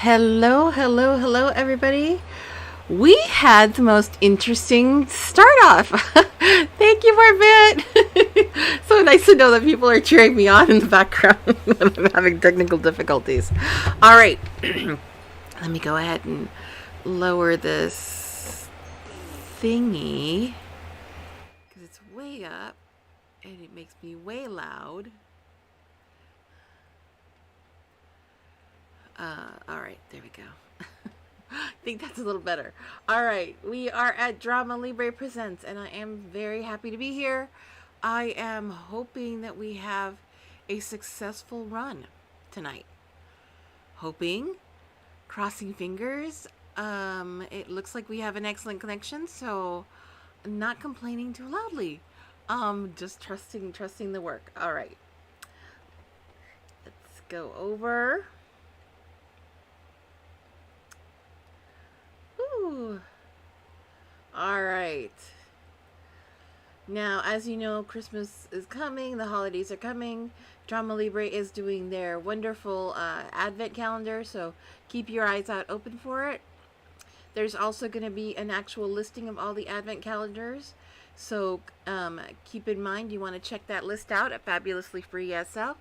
Hello, hello, hello, everybody. We had the most interesting start off. Thank you, Barbette. So nice to know that people are cheering me on in the background when I'm having technical difficulties. All right, let me go ahead and lower this thingy because it's way up and it makes me way loud. All right, there we go. I think that's a little better. All right, we are at Drama Libre Presents, and I am very happy to be here. I am hoping that we have a successful run tonight. Hoping, crossing fingers. It looks like we have an excellent connection, so not complaining too loudly. Just trusting the work. All right, let's go over. Ooh. All right. Now, as you know, Christmas is coming. The holidays are coming. Drama Libre is doing their wonderful advent calendar, so keep your eyes out open for it. There's also going to be an actual listing of all the advent calendars, so keep in mind you want to check that list out at Fabulously Free SL.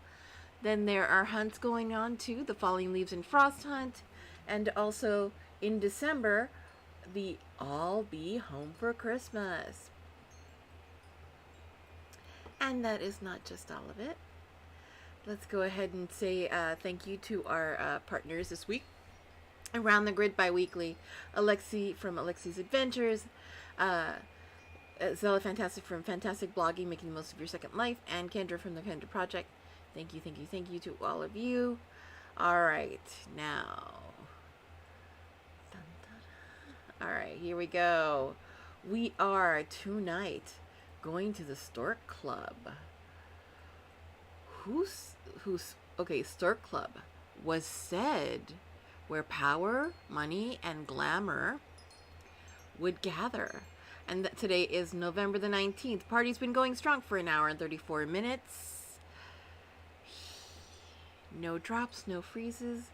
Then there are hunts going on too, the Falling Leaves and Frost hunt, and also in December, the I'll Be Home for Christmas. And that is not just all of it. Let's go ahead and say thank you to our partners this week. Around the Grid bi-weekly, Alexi from Alexi's Adventures, Zella Fantastic from Fantastic Blogging, Making the Most of Your Second Life, and Kendra from the Kendra Project. Thank you to all of you. All right, now. All right, here we go. We are tonight going to the Stork Club. Okay, Stork Club was said where power, money, and glamour would gather. And today is November the 19th. Party's been going strong for an hour and 34 minutes. No drops, no freezes.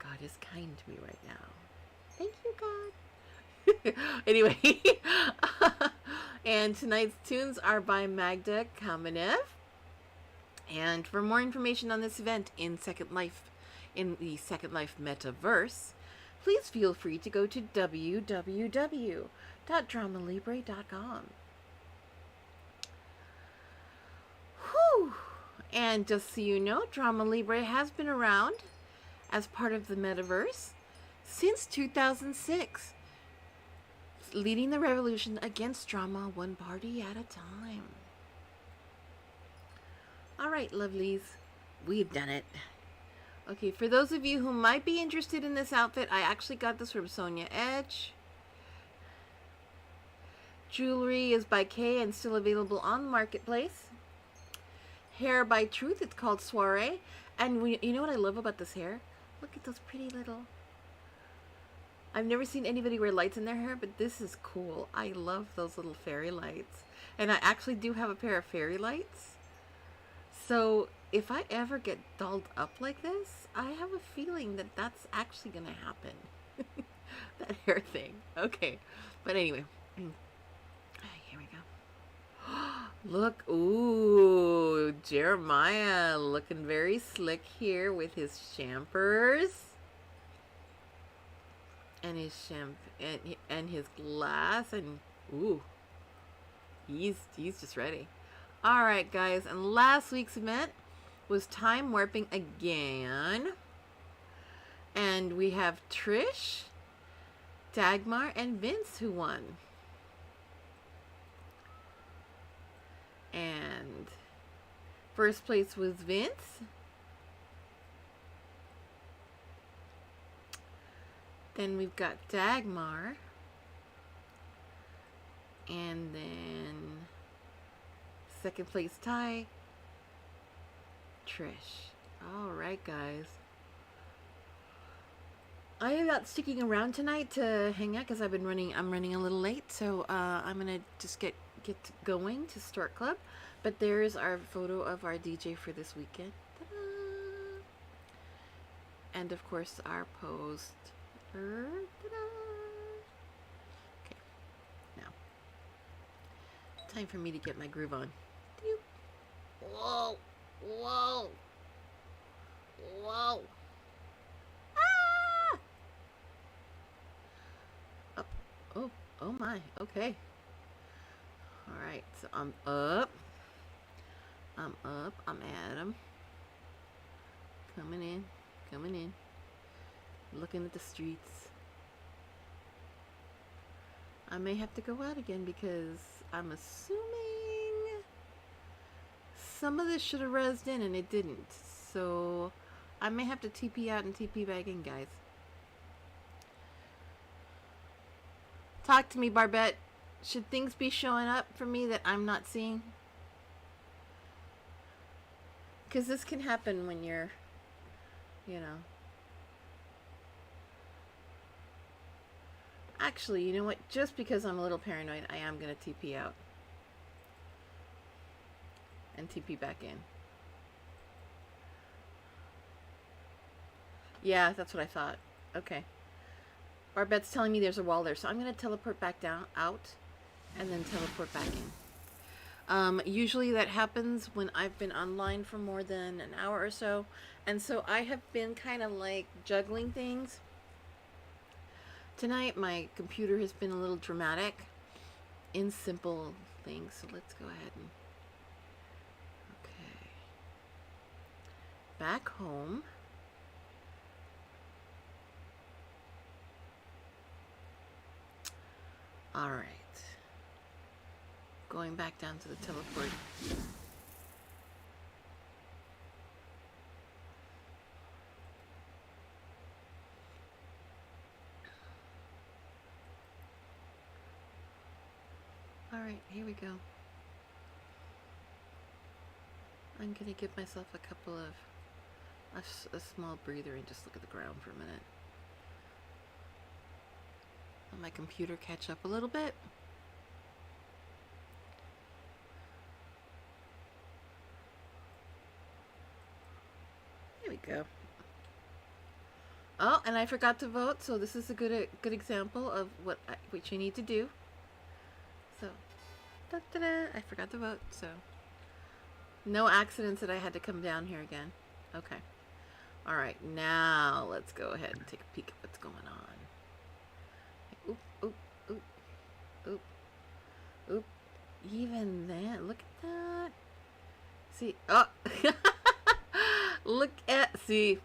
God is kind to me right now. Thank you, God. Anyway, and tonight's tunes are by Mad Dog Coll. And for more information on this event in the Second Life metaverse, please feel free to go to www.dramalibre.com. Whew! And just so you know, Drama Libre has been around as part of the metaverse since 2006. Leading the revolution against drama, one party at a time. All right, lovelies, we've done it. Okay, for those of you who might be interested in this outfit, I actually got this from Sonia Edge. Jewelry is by Kay and still available on the marketplace. Hair by Truth, it's called Soiree. And you know what I love about this hair? Look at those pretty little... I've never seen anybody wear lights in their hair, but this is cool. I love those little fairy lights. And I actually do have a pair of fairy lights. So if I ever get dolled up like this, I have a feeling that that's actually going to happen. That hair thing. Okay. But anyway. Here we go. Look. Ooh. Jeremiah looking very slick here with his champers. And his and his glass, and ooh, he's just ready. All right, guys, and last week's event was time warping again, and we have Trish, Dagmar, and Vince who won. And first place was Vince. Then we've got Dagmar. And then second place tie, Trish. All right, guys. I am not sticking around tonight to hang out because I'm running a little late. So I'm going to just get going to Stork Club. But there's our photo of our DJ for this weekend. Ta-da! and of course our poster. Ta-da! Okay, now time for me to get my groove on. Whoa, whoa, whoa. Ah! Oh, oh, oh my, okay. All right, so I'm up, I'm at him. Coming in, looking at the streets. I may have to go out again because I'm assuming some of this should have rezzed in and it didn't. So I may have to TP out and TP back in, guys. Talk to me, Barbette. Should things be showing up for me that I'm not seeing? Because this can happen when you're, you know. Actually, you know what? Just because I'm a little paranoid, I am going to TP out. And TP back in. Yeah, that's what I thought. Okay. Barbette's telling me there's a wall there, so I'm going to teleport back down, out, and then teleport back in. Usually that happens when I've been online for more than an hour or so, and so I have been kind of like juggling things. Tonight my computer has been a little dramatic in simple things, so let's go ahead and okay, back home. All right, going back down to the teleport. All right, here we go. I'm gonna give myself a couple of a small breather and just look at the ground for a minute. Let my computer catch up a little bit. There we go. Oh, and I forgot to vote, so this is a good example of what you need to do. So, da-da-da, I forgot to vote, so no accidents that I had to come down here again. Okay. All right, now let's go ahead and take a peek at what's going on. Oop, oop, oop, oop, oop. Even that, look at that. See, oh, look at, see,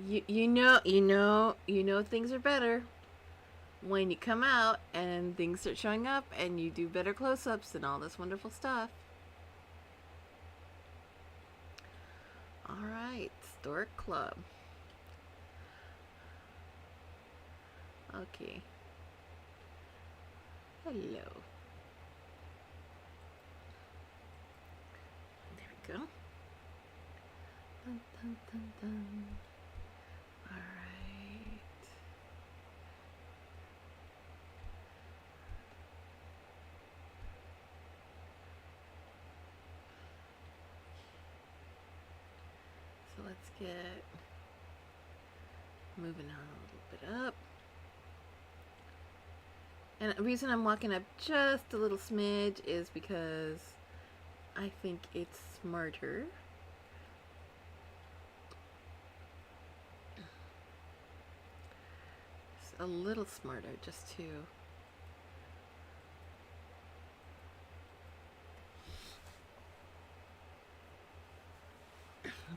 you know things are better when you come out and things start showing up and you do better close-ups and all this wonderful stuff. All right, Stork Club. Okay. Hello. There we go. Dun, dun, dun, dun. All right. So let's get moving on a little bit up. And the reason I'm walking up just a little smidge is because I think it's smarter. It's a little smarter just to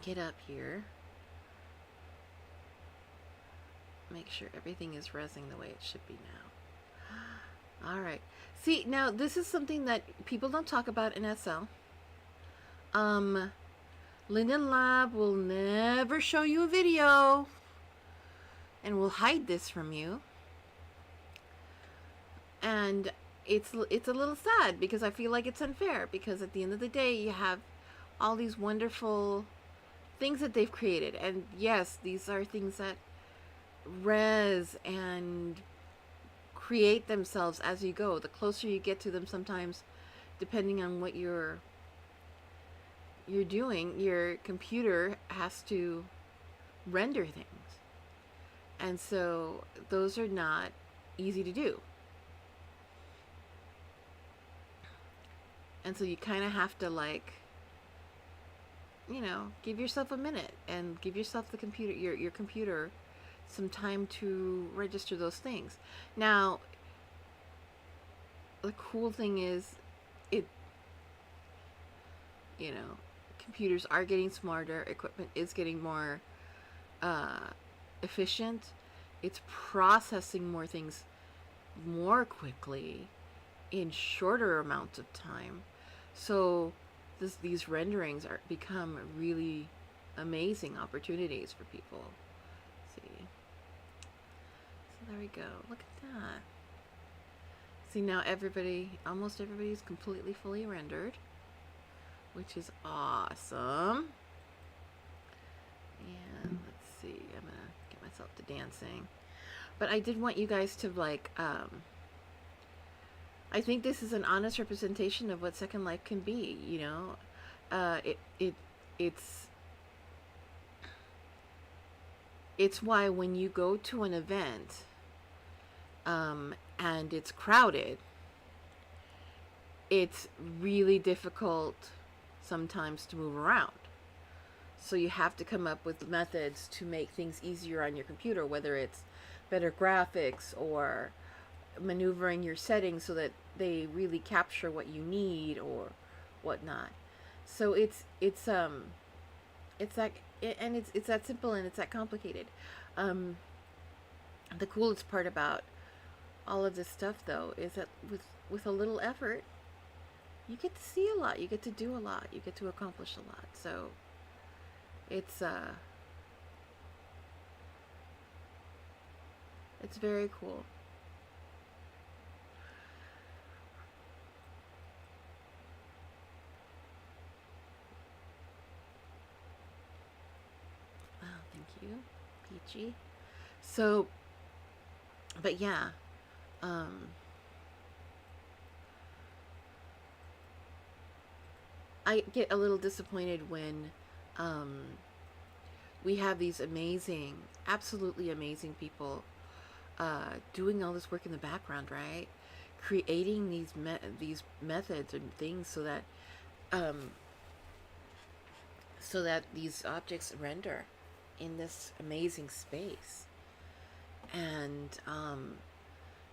get up here. Make sure everything is rezzing the way it should be now. All right. See, now this is something that people don't talk about in SL. Linden Lab will never show you a video and will hide this from you. And it's a little sad because I feel like it's unfair, because at the end of the day you have all these wonderful things that they've created, and yes, these are things that res and create themselves as you go. The closer you get to them, sometimes depending on what you're doing, your computer has to render things. And so those are not easy to do. And so you kind of have to, like, you know, give yourself a minute and give yourself the computer, your computer, some time to register those things. Now, the cool thing is, it, you know, computers are getting smarter, equipment is getting more efficient, it's processing more things more quickly in shorter amounts of time. So these renderings are become really amazing opportunities for people. Let's see, so there we go. Look at that. See, now almost everybody's completely fully rendered, which is awesome. And let's see, I'm gonna get myself to dancing. But I did want you guys to, like, I think this is an honest representation of what Second Life can be, you know. It's why when you go to an event, and it's crowded, it's really difficult sometimes to move around. So you have to come up with methods to make things easier on your computer, whether it's better graphics or maneuvering your settings so that they really capture what you need or whatnot. So it's that, and it's that simple and it's that complicated. The coolest part about all of this stuff, though, is that with a little effort, you get to see a lot, you get to do a lot, you get to accomplish a lot. So it's very cool. Oh, thank you, Peachy. So, but yeah, I get a little disappointed when we have these amazing, absolutely amazing people doing all this work in the background, right? Creating these methods and things so that these objects render in this amazing space. And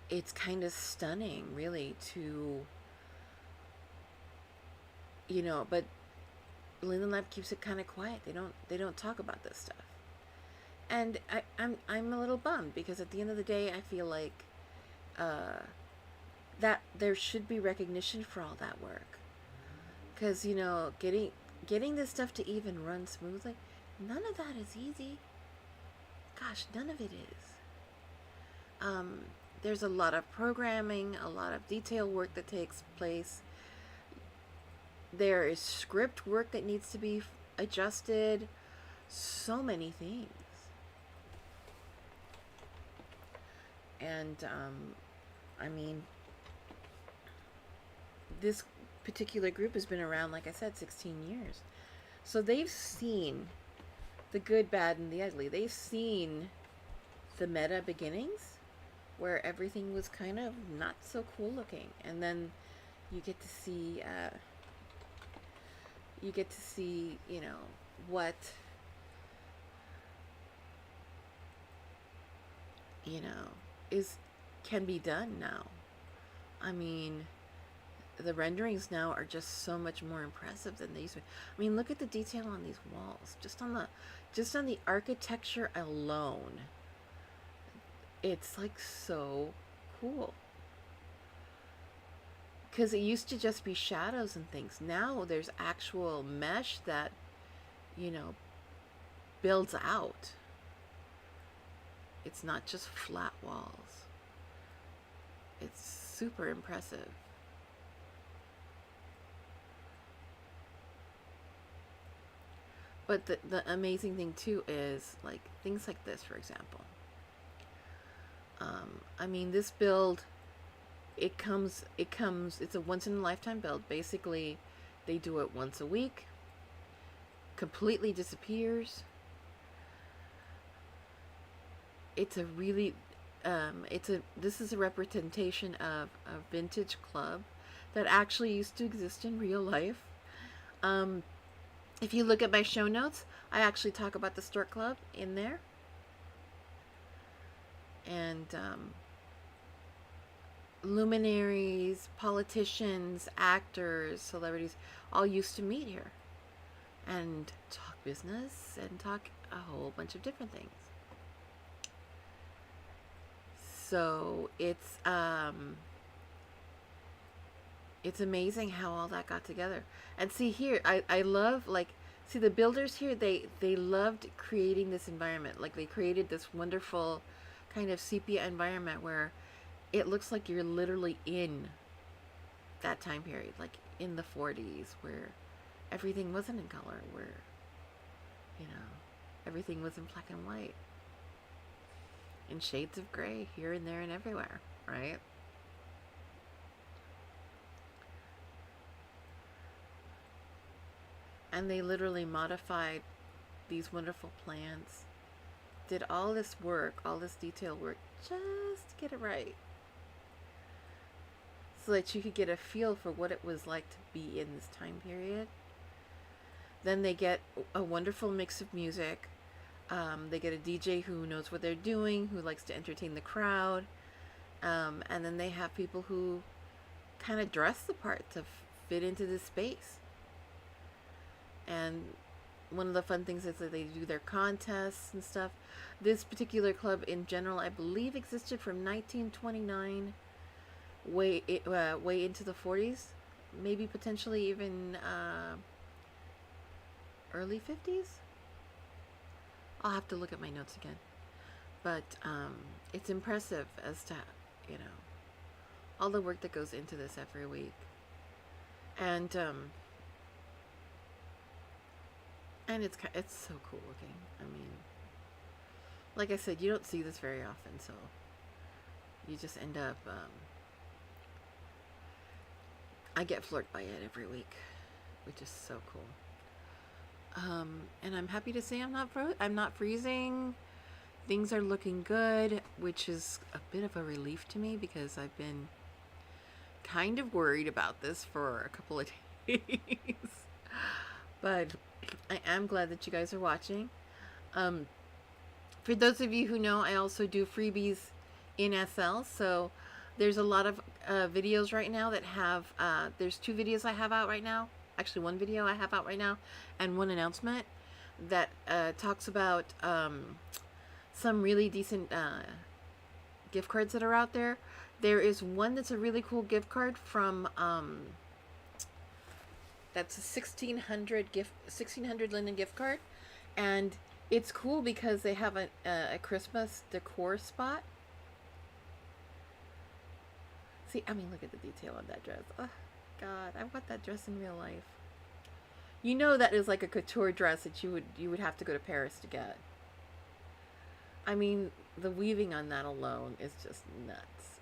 it's kind of stunning, really, to, you know, but Linden Lab keeps it kind of quiet. They don't talk about this stuff. And I'm a little bummed, because at the end of the day, I feel like that there should be recognition for all that work. Because, you know, getting this stuff to even run smoothly, none of that is easy. Gosh, none of it is. There's a lot of programming, a lot of detail work that takes place. There is script work that needs to be adjusted. So many things. And, I mean, this particular group has been around, like I said, 16 years. So they've seen the good, bad, and the ugly. They've seen the meta beginnings, where everything was kind of not so cool looking. And then you get to see, you know, what, you know, can be done now. I mean, the renderings now are just so much more impressive than they used to be. I mean, look at the detail on these walls. Just on the architecture alone, it's like so cool. Because it used to just be shadows and things. Now there's actual mesh that, you know, builds out. It's not just flat walls. It's super impressive. But the amazing thing too is, like, things like this, for example. I mean, this build, it's a once in a lifetime build. Basically, they do it once a week, completely disappears. it's a really this is a representation of a vintage club that actually used to exist in real life. Um, if you look at my show notes, I actually talk about the Stork Club in there. And luminaries, politicians, actors, celebrities all used to meet here and talk business and talk a whole bunch of different things. So it's amazing how all that got together. And see here, I love, like, see the builders here, they loved creating this environment. Like, they created this wonderful kind of sepia environment where it looks like you're literally in that time period, like in the 40s, where everything wasn't in color, where, you know, everything was in black and white, in shades of gray here and there and everywhere, right? And they literally modified these wonderful plants, did all this work, all this detail work, just to get it right, so that you could get a feel for what it was like to be in this time period. Then they get a wonderful mix of music. They get a DJ who knows what they're doing, who likes to entertain the crowd. And then they have people who kind of dress the part to fit into this space. And one of the fun things is that they do their contests and stuff. This particular club in general, I believe, existed from 1929 way into the 40s, maybe potentially even early 50s. I'll have to look at my notes again, but it's impressive as to, you know, all the work that goes into this every week. And it's so cool looking. I mean, like I said, you don't see this very often, so you just end up I get flirted by it every week, which is so cool. And I'm happy to say I'm not freezing. Things are looking good, which is a bit of a relief to me, because I've been kind of worried about this for a couple of days. But I am glad that you guys are watching. For those of you who know, I also do freebies in SL. So there's a lot of videos right now that have, there's 2 videos I have out right now. Actually, 1 video I have out right now, and 1 announcement that talks about some really decent gift cards that are out there. There is one that's a really cool gift card from that's a 1600 linen gift card, and it's cool because they have a Christmas decor spot. See, I mean, look at the detail on that dress. Oh God, I want that dress in real life. You know, that is like a couture dress that you would have to go to Paris to get. I mean, the weaving on that alone is just nuts.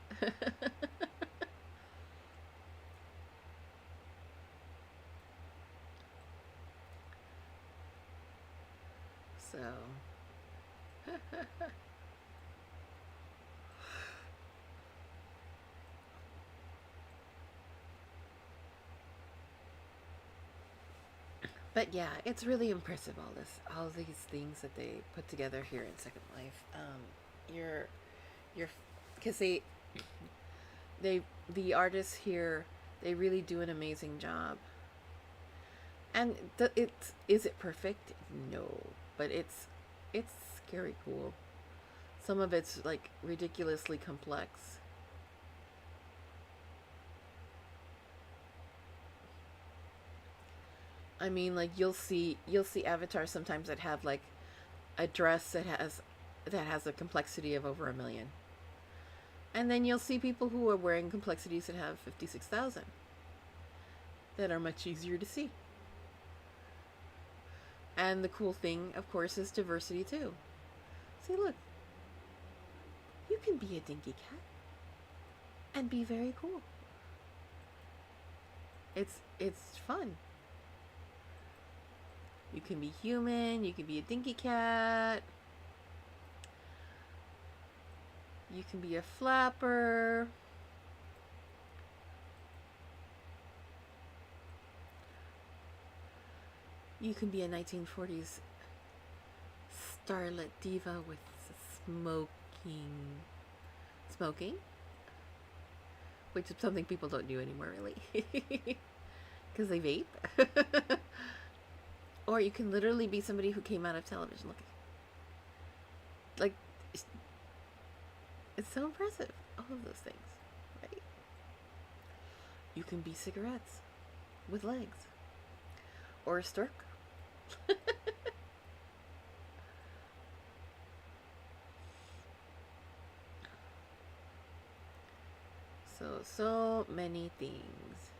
So but yeah, it's really impressive, all these things that they put together here in Second Life. Because the artists here, they really do an amazing job. And is it perfect? No, but it's scary cool. Some of it's like ridiculously complex. I mean, like, you'll see avatars sometimes that have like a dress that has a complexity of over 1 million. And then you'll see people who are wearing complexities that have 56,000 that are much easier to see. And the cool thing, of course, is diversity too. See, look, you can be a dinky cat and be very cool. It's fun. You can be human, you can be a dinky cat. You can be a flapper. You can be a 1940s starlet diva with smoking, which is something people don't do anymore, really, because they vape. Or you can literally be somebody who came out of television. Look, like, it's so impressive. All of those things, right? You can be cigarettes with legs, or a stork. So many things.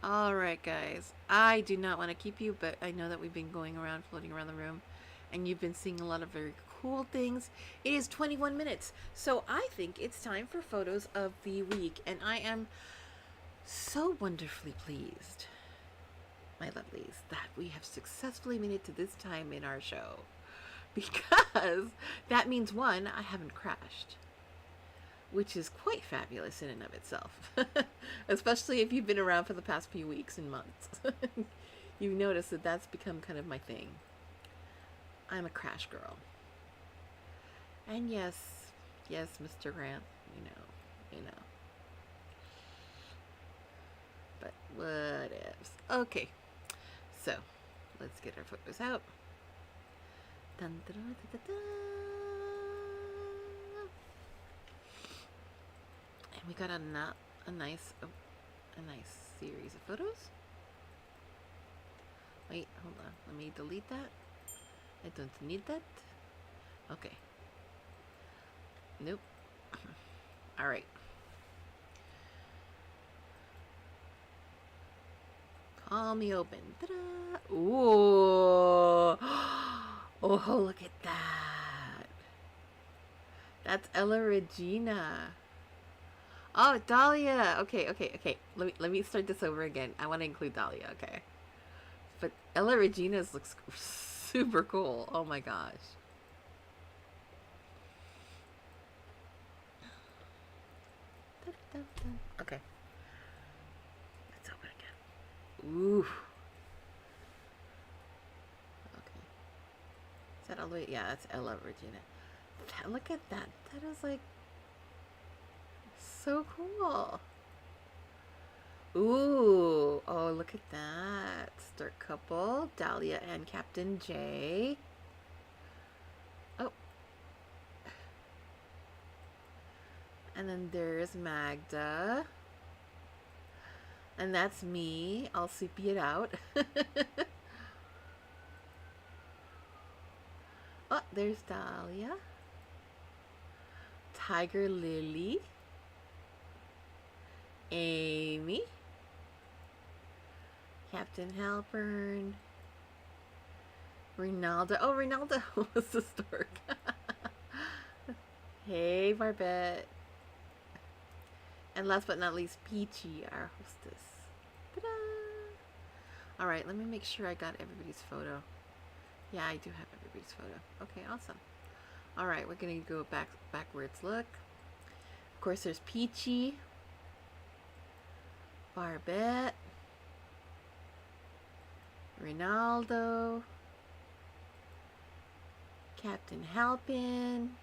All right, guys. I do not want to keep you, but I know that we've been going around, floating around the room, and you've been seeing a lot of very cool things. It is 21 minutes, so I think it's time for photos of the week, and I am so wonderfully pleased, my lovelies, that we have successfully made it to this time in our show, because that means, one, I haven't crashed, which is quite fabulous in and of itself. Especially if you've been around for the past few weeks and months. You've noticed that that's become kind of my thing. I'm a crash girl. And yes, Mr. Grant, you know. But what ifs. Okay, so let's get our photos out. Dun, dun, dun, dun, dun, dun. And we got a nice series of photos. Wait, hold on. Let me delete that. I don't need that. Okay. Nope. All right. Call me open. Ta-da! Ooh. Oh, look at that. That's Ella Regina. Oh, Dahlia. Okay. Let me start this over again. I want to include Dahlia, okay? But Ella Regina's looks super cool. Oh my gosh. Okay. Let's open again. Ooh. Okay. Is that all the way? Yeah, that's Ella Regina. Look at that. That is like so cool. Ooh. Oh, look at that. Stork couple. Dahlia and Captain J. Oh. And then there's Magda. And that's me. I'll sepia it out. Oh, there's Dahlia. Tiger Lily. Amy. Captain Halpern. Ronaldo. Oh, Ronaldo was the stork. Hey, Barbette. And last but not least, Peachy, our hostess. Ta-da! All right, let me make sure I got everybody's photo. Yeah, I do have everybody's photo. Okay, awesome. All right, we're gonna go backwards. Look. Of course, there's Peachy, Barbette, Ronaldo, Captain Halpin,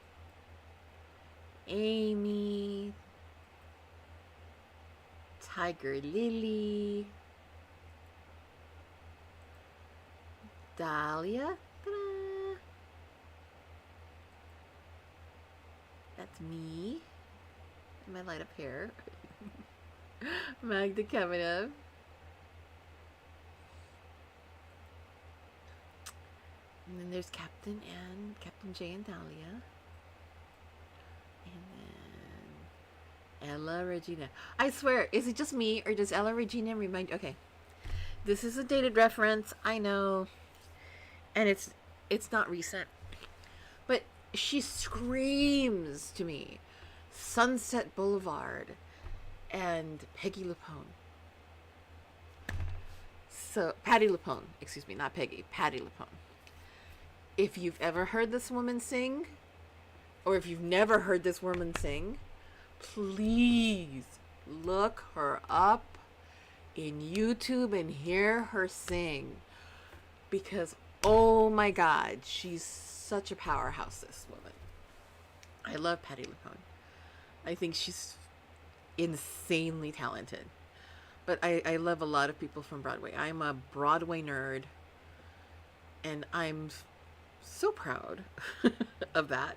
Amy, Tiger Lily, Dahlia. Ta-da! That's me. And my light up hair. Magda Kamenev. And then there's Captain J and Dahlia. And then Ella Regina. I swear, is it just me or does Ella Regina remind? Okay, this is a dated reference. I know, and it's not recent, but she screams to me Sunset Boulevard and Peggy LuPone. So Patti LuPone, excuse me, not Peggy, Patti LuPone. if you've ever heard this woman sing, or if you've never heard this woman sing, please look her up in YouTube and hear her sing. Because, oh my God, she's such a powerhouse, this woman. I love Patti LuPone. I think she's insanely talented. But I love a lot of people from Broadway. I'm a Broadway nerd, and I'm so proud of that.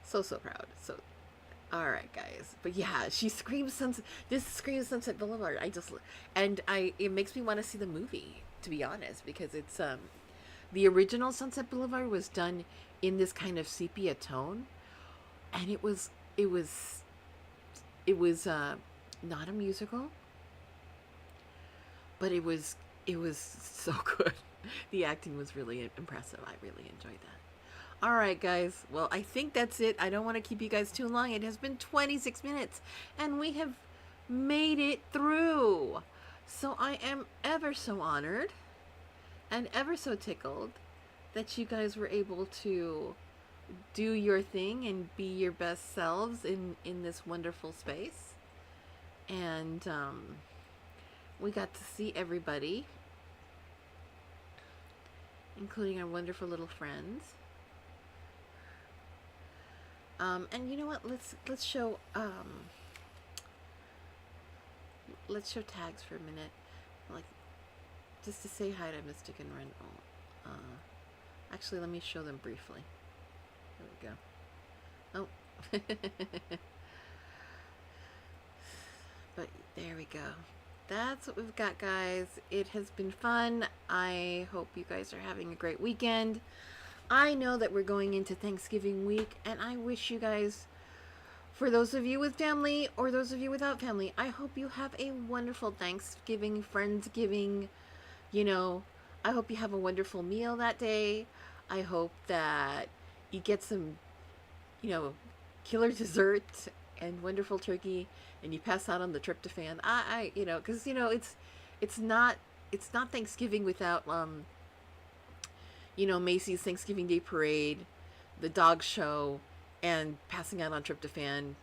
So proud. So, all right, guys. But yeah, she screams Sunset. This screams Sunset Boulevard. It makes me want to see the movie, to be honest, because it's the original Sunset Boulevard was done in this kind of sepia tone, and it was not a musical, but it was so good. The acting was really impressive. I really enjoyed that. All right, guys. Well, I think that's it. I don't want to keep you guys too long. It has been 26 minutes, and we have made it through. So I am ever so honored and ever so tickled that you guys were able to do your thing and be your best selves in this wonderful space. And we got to see everybody, including our wonderful little friends. And you know what? Let's show tags for a minute, like just to say hi to Mystic and Ren. Actually, let me show them briefly. There we go. Oh. But there we go. That's what we've got, guys. It has been fun. I hope you guys are having a great weekend. I know that we're going into Thanksgiving week, and I wish you guys, for those of you with family or those of you without family, I hope you have a wonderful Thanksgiving, Friendsgiving. You know, I hope you have a wonderful meal that day. I hope that you get some, killer dessert and wonderful turkey, and you pass out on the tryptophan. Because it's not Thanksgiving without Macy's Thanksgiving Day Parade, the dog show, and passing out on tryptophan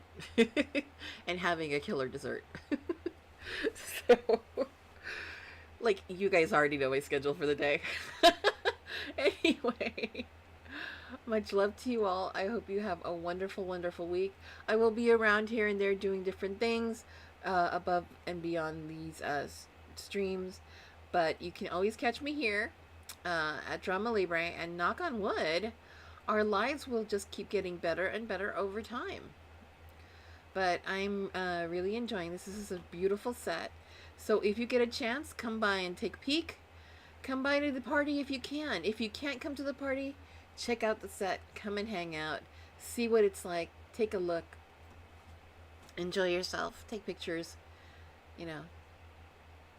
and having a killer dessert. So, like, you guys already know my schedule for the day. Anyway, much love to you all. I hope you have a wonderful, wonderful week. I will be around here and there doing different things above and beyond these streams, but you can always catch me here at Drama Libre, and knock on wood, our lives will just keep getting better and better over time. But I'm really enjoying this. This is a beautiful set. So if you get a chance, come by and take a peek. Come by to the party if you can. If you can't come to the party, check out the set. Come and hang out. See what it's like. Take a look. Enjoy yourself. Take pictures.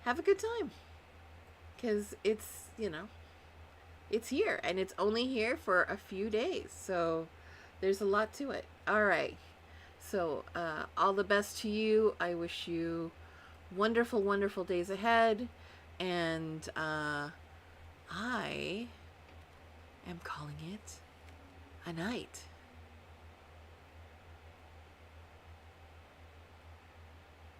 Have a good time. Because it's here. And it's only here for a few days. So there's a lot to it. All right. So all the best to you. I wish you wonderful, wonderful days ahead. And I am calling it a night.